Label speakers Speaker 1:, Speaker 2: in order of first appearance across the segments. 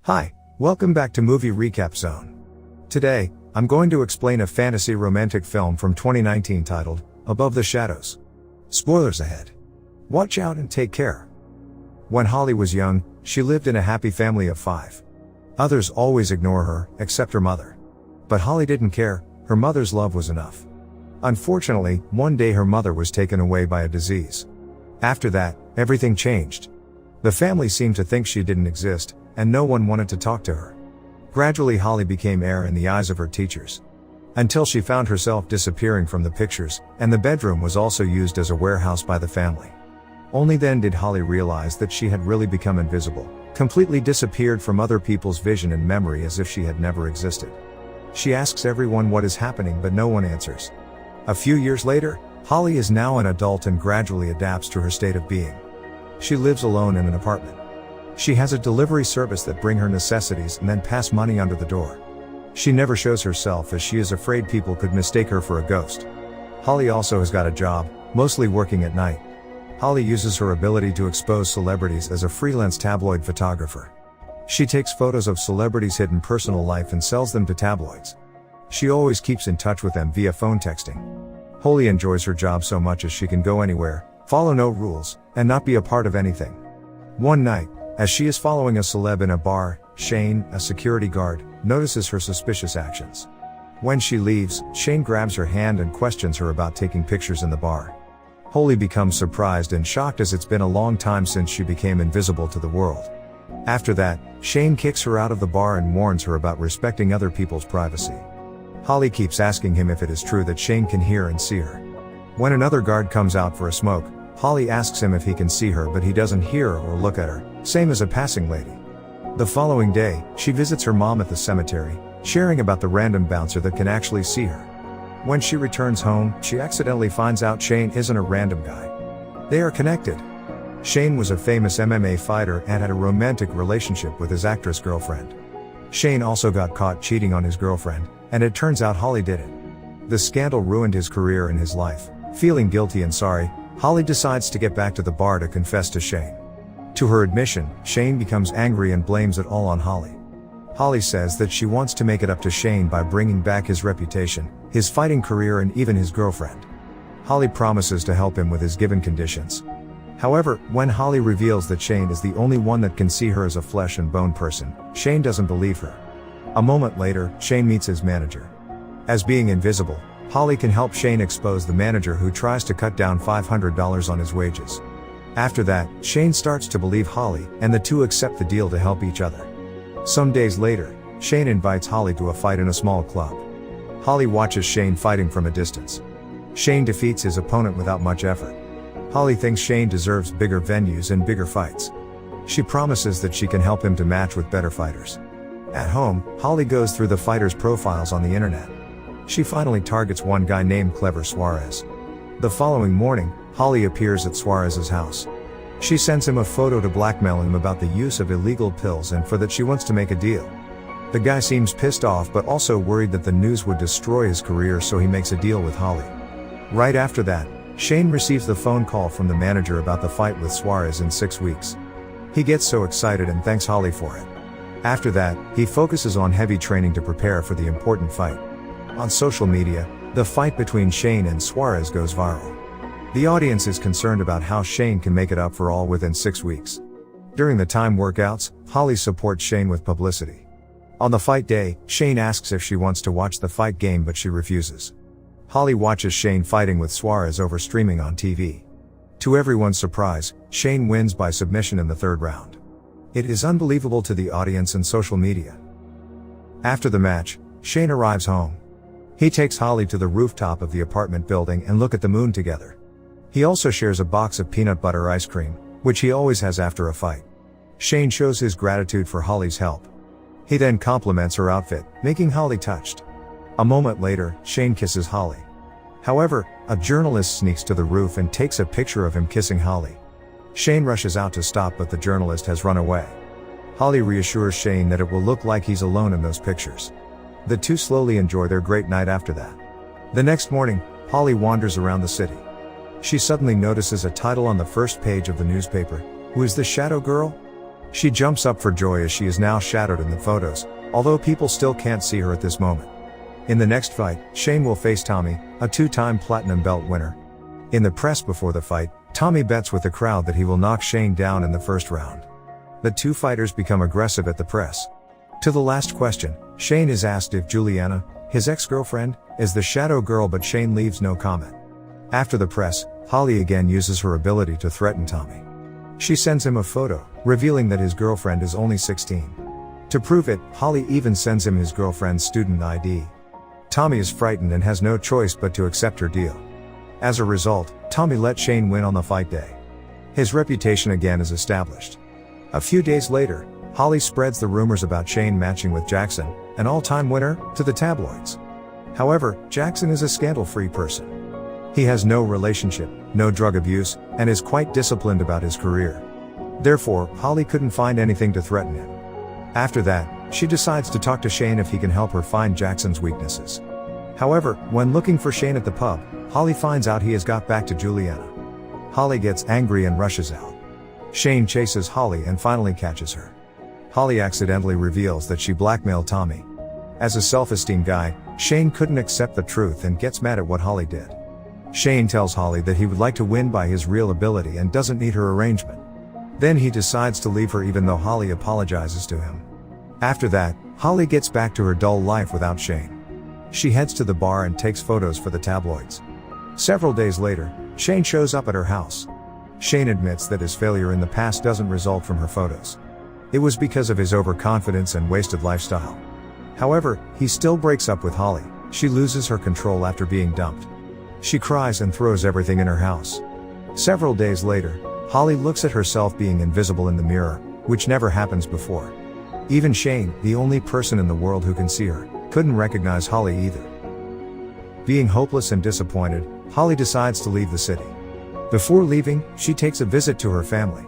Speaker 1: Hi, welcome back to Movie Recap Zone. Today, I'm going to explain a fantasy romantic film from 2019 titled, Above the Shadows. Spoilers ahead. Watch out and take care. When Holly was young, she lived in a happy family of 5. Others always ignore her, except her mother. But Holly didn't care, her mother's love was enough. Unfortunately, one day her mother was taken away by a disease. After that, everything changed. The family seemed to think she didn't exist, and no one wanted to talk to her. Gradually Holly became air in the eyes of her teachers. Until she found herself disappearing from the pictures, and the bedroom was also used as a warehouse by the family. Only then did Holly realize that she had really become invisible, completely disappeared from other people's vision and memory as if she had never existed. She asks everyone what is happening but no one answers. A few years later, Holly is now an adult and gradually adapts to her state of being. She lives alone in an apartment. She has a delivery service that bring her necessities and then pass money under the door. She never shows herself as she is afraid people could mistake her for a ghost. Holly also has got a job, mostly working at night. Holly uses her ability to expose celebrities as a freelance tabloid photographer. She takes photos of celebrities' hidden personal life and sells them to tabloids. She always keeps in touch with them via phone texting. Holly enjoys her job so much as she can go anywhere, follow no rules, and not be a part of anything. One night, as she is following a celeb in a bar, Shane, a security guard, notices her suspicious actions. When she leaves, Shane grabs her hand and questions her about taking pictures in the bar. Holly becomes surprised and shocked as it's been a long time since she became invisible to the world. After that, Shane kicks her out of the bar and warns her about respecting other people's privacy. Holly keeps asking him if it is true that Shane can hear and see her. When another guard comes out for a smoke, Holly asks him if he can see her but he doesn't hear or look at her, same as a passing lady. The following day, she visits her mom at the cemetery, sharing about the random bouncer that can actually see her. When she returns home, she accidentally finds out Shane isn't a random guy. They are connected. Shane was a famous MMA fighter and had a romantic relationship with his actress girlfriend. Shane also got caught cheating on his girlfriend, and it turns out Holly did it. The scandal ruined his career and his life. Feeling guilty and sorry, Holly decides to get back to the bar to confess to Shane. To her admission, Shane becomes angry and blames it all on Holly. Holly says that she wants to make it up to Shane by bringing back his reputation, his fighting career and even his girlfriend. Holly promises to help him with his given conditions. However, when Holly reveals that Shane is the only one that can see her as a flesh and bone person, Shane doesn't believe her. A moment later, Shane meets his manager. As being invisible, Holly can help Shane expose the manager who tries to cut down $500 on his wages. After that, Shane starts to believe Holly, and the two accept the deal to help each other. Some days later, Shane invites Holly to a fight in a small club. Holly watches Shane fighting from a distance. Shane defeats his opponent without much effort. Holly thinks Shane deserves bigger venues and bigger fights. She promises that she can help him to match with better fighters. At home, Holly goes through the fighters' profiles on the internet. She finally targets one guy named Clever Suarez. The following morning, Holly appears at Suarez's house. She sends him a photo to blackmail him about the use of illegal pills and for that she wants to make a deal. The guy seems pissed off but also worried that the news would destroy his career, so he makes a deal with Holly. Right after that, Shane receives the phone call from the manager about the fight with Suarez in 6 weeks. He gets so excited and thanks Holly for it. After that, he focuses on heavy training to prepare for the important fight. On social media, the fight between Shane and Suarez goes viral. The audience is concerned about how Shane can make it up for all within 6 weeks. During the time workouts, Holly supports Shane with publicity. On the fight day, Shane asks if she wants to watch the fight game but she refuses. Holly watches Shane fighting with Suarez over streaming on TV. To everyone's surprise, Shane wins by submission in the 3rd round. It is unbelievable to the audience and social media. After the match, Shane arrives home. He takes Holly to the rooftop of the apartment building and look at the moon together. He also shares a box of peanut butter ice cream, which he always has after a fight. Shane shows his gratitude for Holly's help. He then compliments her outfit, making Holly touched. A moment later, Shane kisses Holly. However, a journalist sneaks to the roof and takes a picture of him kissing Holly. Shane rushes out to stop but the journalist has run away. Holly reassures Shane that it will look like he's alone in those pictures. The two slowly enjoy their great night after that. The next morning, Holly wanders around the city. She suddenly notices a title on the first page of the newspaper, "Who is the Shadow Girl?" She jumps up for joy as she is now shadowed in the photos, although people still can't see her at this moment. In the next fight, Shane will face Tommy, a 2-time platinum belt winner. In the press before the fight, Tommy bets with the crowd that he will knock Shane down in the first round. The two fighters become aggressive at the press. To the last question, Shane is asked if Juliana, his ex-girlfriend, is the shadow girl, but Shane leaves no comment. After the press, Holly again uses her ability to threaten Tommy. She sends him a photo, revealing that his girlfriend is only 16. To prove it, Holly even sends him his girlfriend's student ID. Tommy is frightened and has no choice but to accept her deal. As a result, Tommy let Shane win on the fight day. His reputation again is established. A few days later, Holly spreads the rumors about Shane matching with Jackson, an all-time winner, to the tabloids. However, Jackson is a scandal-free person. He has no relationship, no drug abuse, and is quite disciplined about his career. Therefore, Holly couldn't find anything to threaten him. After that, she decides to talk to Shane if he can help her find Jackson's weaknesses. However, when looking for Shane at the pub, Holly finds out he has got back to Juliana. Holly gets angry and rushes out. Shane chases Holly and finally catches her. Holly accidentally reveals that she blackmailed Tommy. As a self-esteem guy, Shane couldn't accept the truth and gets mad at what Holly did. Shane tells Holly that he would like to win by his real ability and doesn't need her arrangement. Then he decides to leave her even though Holly apologizes to him. After that, Holly gets back to her dull life without Shane. She heads to the bar and takes photos for the tabloids. Several days later, Shane shows up at her house. Shane admits that his failure in the past doesn't result from her photos. It was because of his overconfidence and wasted lifestyle. However, he still breaks up with Holly. She loses her control after being dumped. She cries and throws everything in her house. Several days later, Holly looks at herself being invisible in the mirror, which never happens before. Even Shane, the only person in the world who can see her, couldn't recognize Holly either. Being hopeless and disappointed, Holly decides to leave the city. Before leaving, she takes a visit to her family.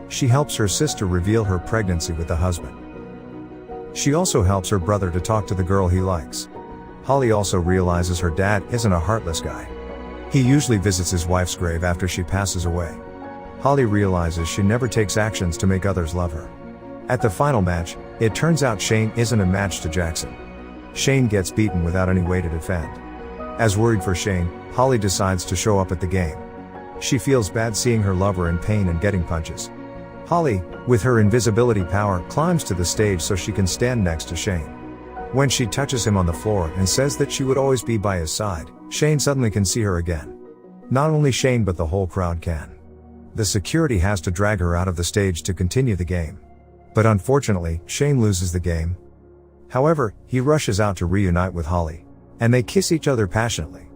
Speaker 1: She helps her sister reveal her pregnancy with the husband. She also helps her brother to talk to the girl he likes. Holly also realizes her dad isn't a heartless guy. He usually visits his wife's grave after she passes away. Holly realizes she never takes actions to make others love her. At the final match, it turns out Shane isn't a match to Jackson. Shane gets beaten without any way to defend. As worried for Shane, Holly decides to show up at the game. She feels bad seeing her lover in pain and getting punches. Holly, with her invisibility power, climbs to the stage so she can stand next to Shane. When she touches him on the floor and says that she would always be by his side, Shane suddenly can see her again. Not only Shane but the whole crowd can. The security has to drag her out of the stage to continue the game. But unfortunately, Shane loses the game. However, he rushes out to reunite with Holly, and they kiss each other passionately.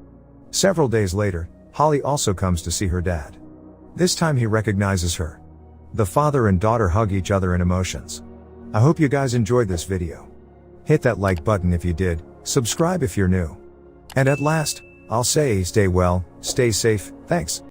Speaker 1: Several days later, Holly also comes to see her dad. This time he recognizes her. The father and daughter hug each other in emotions. I hope you guys enjoyed this video. Hit that like button if you did, subscribe if you're new. And at last, I'll say stay well, stay safe, thanks.